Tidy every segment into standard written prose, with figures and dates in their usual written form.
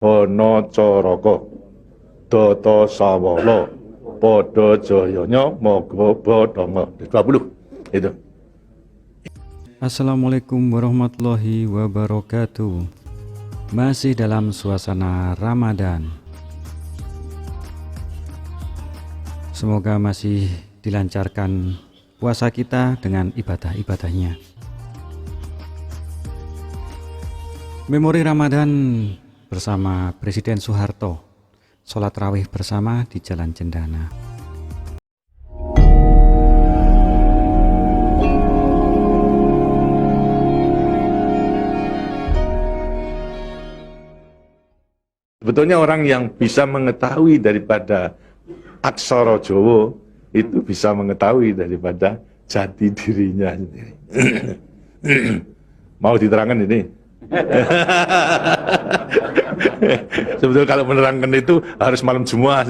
Hanacaraka Data Sawala Pada Jayanya Maga Bathanga 20 itu. Assalamualaikum warahmatullahi wabarakatuh. Masih dalam suasana Ramadan. Semoga masih dilancarkan puasa kita dengan ibadah-ibadahnya. Memori Ramadan bersama Presiden Soeharto, sholat rawih bersama di Jalan Cendana. Sebetulnya orang yang bisa mengetahui daripada aksara Jawa itu bisa mengetahui daripada jati dirinya sendiri. Mau diterangkan ini? Sebetulnya kalau menerangkan itu harus malam Jumat.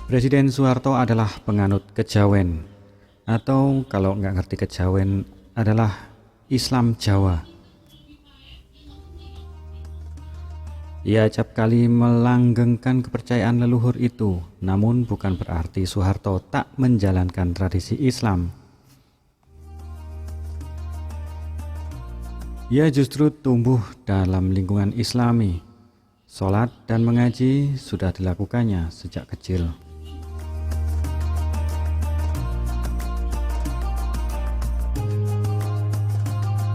Presiden Soeharto adalah penganut kejawen, atau kalau nggak ngerti kejawen adalah Islam Jawa. Ia acap kali melanggengkan kepercayaan leluhur itu, namun bukan berarti Soeharto tak menjalankan tradisi Islam. Ia justru tumbuh dalam lingkungan Islami. Sholat dan mengaji sudah dilakukannya sejak kecil.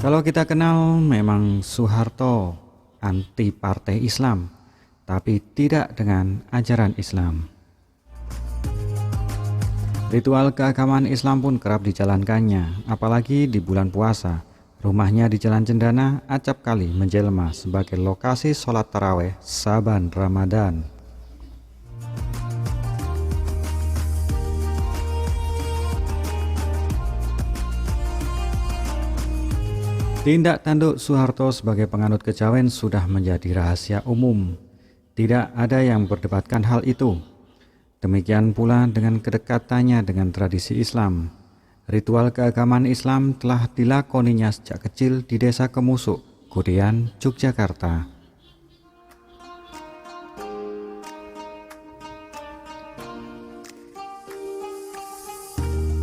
Kalau kita kenal, memang Soeharto anti partai Islam, tapi tidak dengan ajaran Islam. Ritual keagamaan Islam pun kerap dijalankannya, apalagi di bulan puasa. Rumahnya di Jalan Cendana acap kali menjelma sebagai lokasi sholat taraweh saban Ramadan. Tindak tanduk Soeharto sebagai penganut kejawen sudah menjadi rahasia umum. Tidak ada yang berdebatkan hal itu. Demikian pula dengan kedekatannya dengan tradisi Islam. Ritual keagamaan Islam telah dilakoninya sejak kecil di Desa Kemusuk, Godean, Yogyakarta.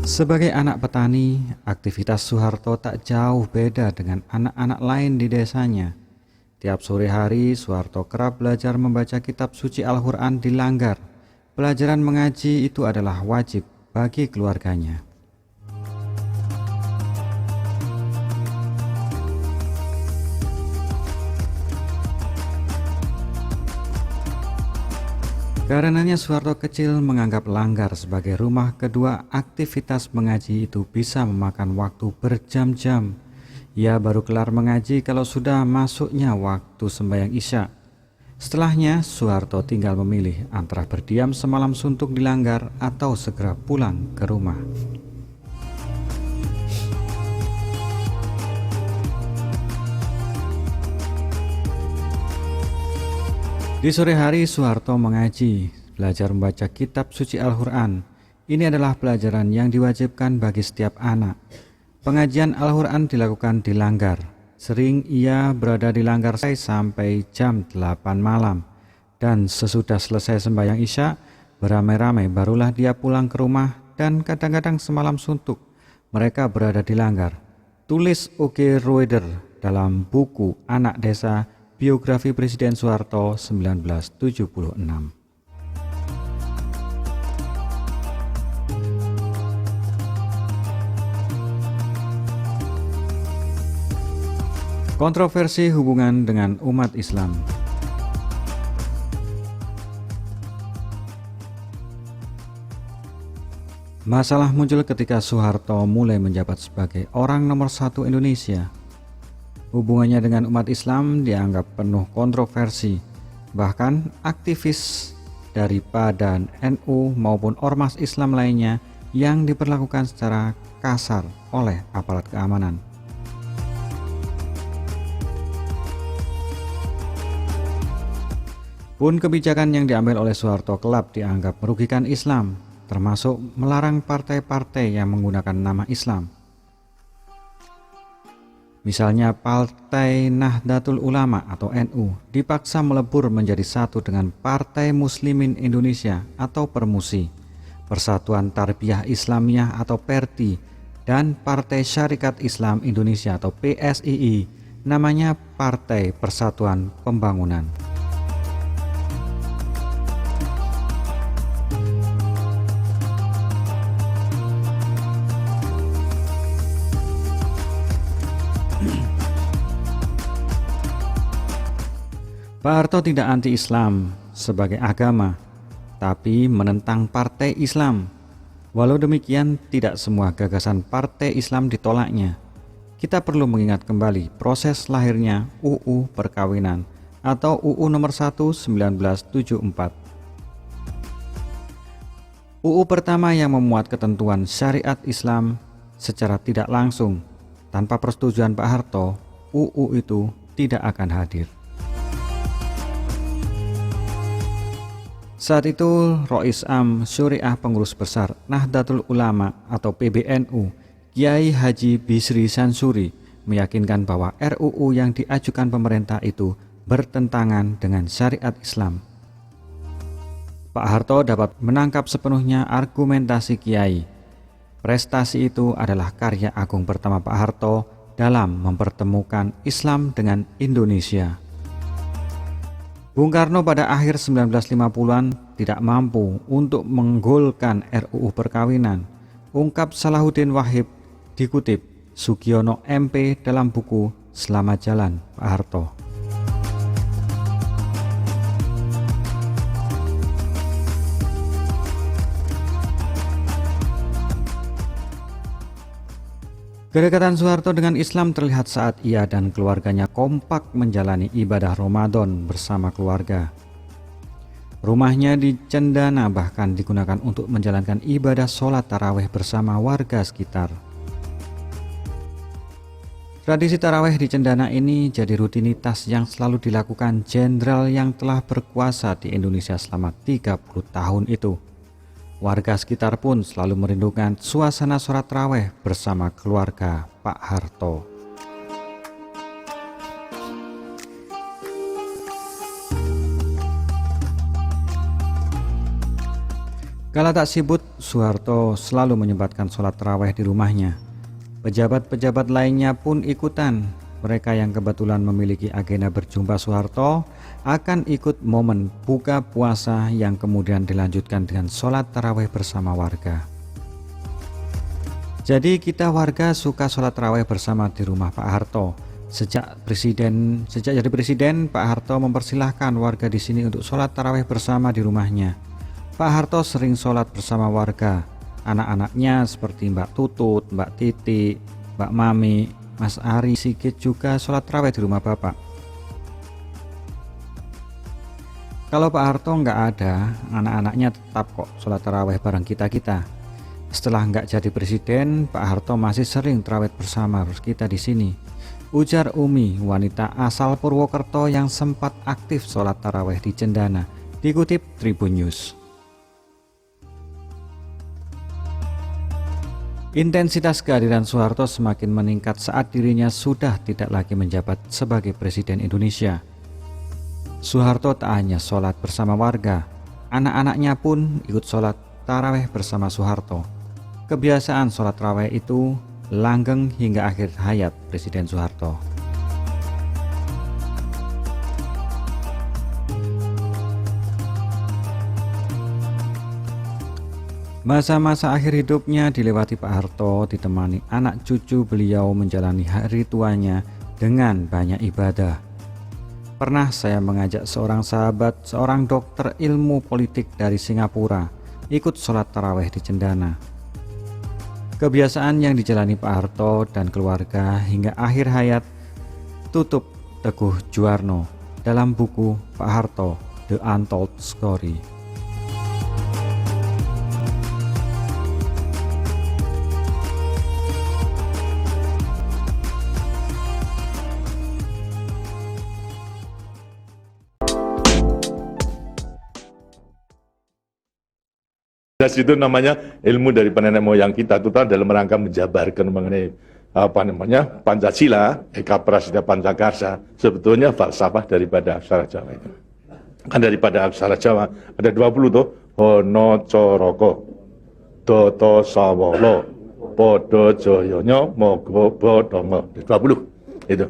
Sebagai anak petani, aktivitas Soeharto tak jauh beda dengan anak-anak lain di desanya. Tiap sore hari, Soeharto kerap belajar membaca kitab suci Al-Quran di Langgar. Pelajaran mengaji itu adalah wajib bagi keluarganya. Karenanya Soeharto kecil menganggap Langgar sebagai rumah kedua. Aktivitas mengaji itu bisa memakan waktu berjam-jam. Ia baru kelar mengaji kalau sudah masuknya waktu sembahyang Isya. Setelahnya Soeharto tinggal memilih antara berdiam semalam suntuk di Langgar atau segera pulang ke rumah. Di sore hari Soeharto mengaji, belajar membaca kitab suci Al-Quran. Ini adalah pelajaran yang diwajibkan bagi setiap anak. Pengajian Al-Quran dilakukan di Langgar. Sering ia berada di Langgar sampai jam 8 malam. Dan sesudah selesai sembahyang Isya, beramai-ramai barulah dia pulang ke rumah dan kadang-kadang semalam suntuk. Mereka berada di Langgar. Tulis Oge Roeder dalam buku Anak Desa Biografi Presiden Soeharto 1976. Kontroversi hubungan dengan umat Islam. Masalah muncul ketika Soeharto mulai menjabat sebagai orang nomor 1 Indonesia. Hubungannya dengan umat Islam dianggap penuh kontroversi. Bahkan aktivis daripada NU maupun ormas Islam lainnya yang diperlakukan secara kasar oleh aparat keamanan. Pun kebijakan yang diambil oleh Soeharto kelak dianggap merugikan Islam, termasuk melarang partai-partai yang menggunakan nama Islam. Misalnya Partai Nahdlatul Ulama atau NU dipaksa melebur menjadi satu dengan Partai Muslimin Indonesia atau Permusi, Persatuan Tarbiyah Islamiyah atau PERTI, dan Partai Syarikat Islam Indonesia atau PSII, namanya Partai Persatuan Pembangunan. Pak Harto tidak anti-Islam sebagai agama, tapi menentang partai Islam. Walau demikian, tidak semua gagasan partai Islam ditolaknya. Kita perlu mengingat kembali proses lahirnya UU Perkawinan atau UU Nomor 1 1974. UU pertama yang memuat ketentuan syariat Islam secara tidak langsung. Tanpa persetujuan Pak Harto, UU itu tidak akan hadir. Saat itu, Rois Am Syuriah Pengurus Besar Nahdlatul Ulama atau PBNU, Kiai Haji Bisri Sansuri, meyakinkan bahwa RUU yang diajukan pemerintah itu bertentangan dengan syariat Islam. Pak Harto dapat menangkap sepenuhnya argumentasi Kiai. Prestasi itu adalah karya agung pertama Pak Harto dalam mempertemukan Islam dengan Indonesia. Bung Karno pada akhir 1950-an tidak mampu untuk menggolkan RUU Perkawinan. Ungkap Salahuddin Wahid dikutip Sugiono MP dalam buku Selamat Jalan Pak Harto. Kedekatan Soeharto dengan Islam terlihat saat ia dan keluarganya kompak menjalani ibadah Ramadan bersama keluarga. Rumahnya di Cendana bahkan digunakan untuk menjalankan ibadah sholat tarawih bersama warga sekitar. Tradisi tarawih di Cendana ini jadi rutinitas yang selalu dilakukan jenderal yang telah berkuasa di Indonesia selama 30 tahun itu. Warga sekitar pun selalu merindukan suasana sholat tarawih bersama keluarga Pak Harto. Kala tak sibuk, Soeharto selalu menyempatkan sholat tarawih di rumahnya. Pejabat-pejabat lainnya pun ikutan. Mereka yang kebetulan memiliki agenda berjumpa Soeharto akan ikut momen buka puasa yang kemudian dilanjutkan dengan sholat tarawih bersama warga. Jadi kita warga suka sholat tarawih bersama di rumah Pak Harto. Sejak jadi presiden, Pak Harto mempersilahkan warga di sini untuk sholat tarawih bersama di rumahnya. Pak Harto sering sholat bersama warga. Anak-anaknya seperti Mbak Tutut, Mbak Titi, Mbak Mami, Mas Ari, Sigit juga sholat tarawih di rumah Bapak. Kalau Pak Harto nggak ada, anak-anaknya tetap kok sholat tarawih bareng kita-kita. Setelah nggak jadi presiden, Pak Harto masih sering tarawih bersama kita di sini. Ujar Umi, wanita asal Purwokerto yang sempat aktif sholat tarawih di Cendana, dikutip Tribun News. Intensitas kehadiran Soeharto semakin meningkat saat dirinya sudah tidak lagi menjabat sebagai Presiden Indonesia. Soeharto tak hanya sholat bersama warga, anak-anaknya pun ikut sholat tarawih bersama Soeharto. Kebiasaan sholat tarawih itu langgeng hingga akhir hayat Presiden Soeharto. Masa-masa akhir hidupnya dilewati Pak Harto ditemani anak cucu beliau menjalani hari tuanya dengan banyak ibadah. Pernah saya mengajak seorang sahabat, seorang dokter ilmu politik dari Singapura, ikut sholat tarawih di Cendana. Kebiasaan yang dijalani Pak Harto dan keluarga hingga akhir hayat, tutup Teguh Juwarno dalam buku Pak Harto, The Untold Story. Itu namanya ilmu dari nenek moyang kita, itu dalam rangka menjabarkan mengenai Pancasila, Eka Prasetya Pancakarsa, sebetulnya falsafah daripada aksara Jawa itu. Kan daripada aksara Jawa ada 20 tuh, Hono Coroko, Doto Sawolo, Podo Joyono, Mogo Bodongo, 20 itu.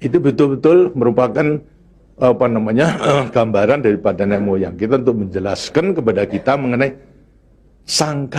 Itu betul-betul merupakan gambaran daripada nenek moyang kita untuk menjelaskan kepada kita mengenai sangkan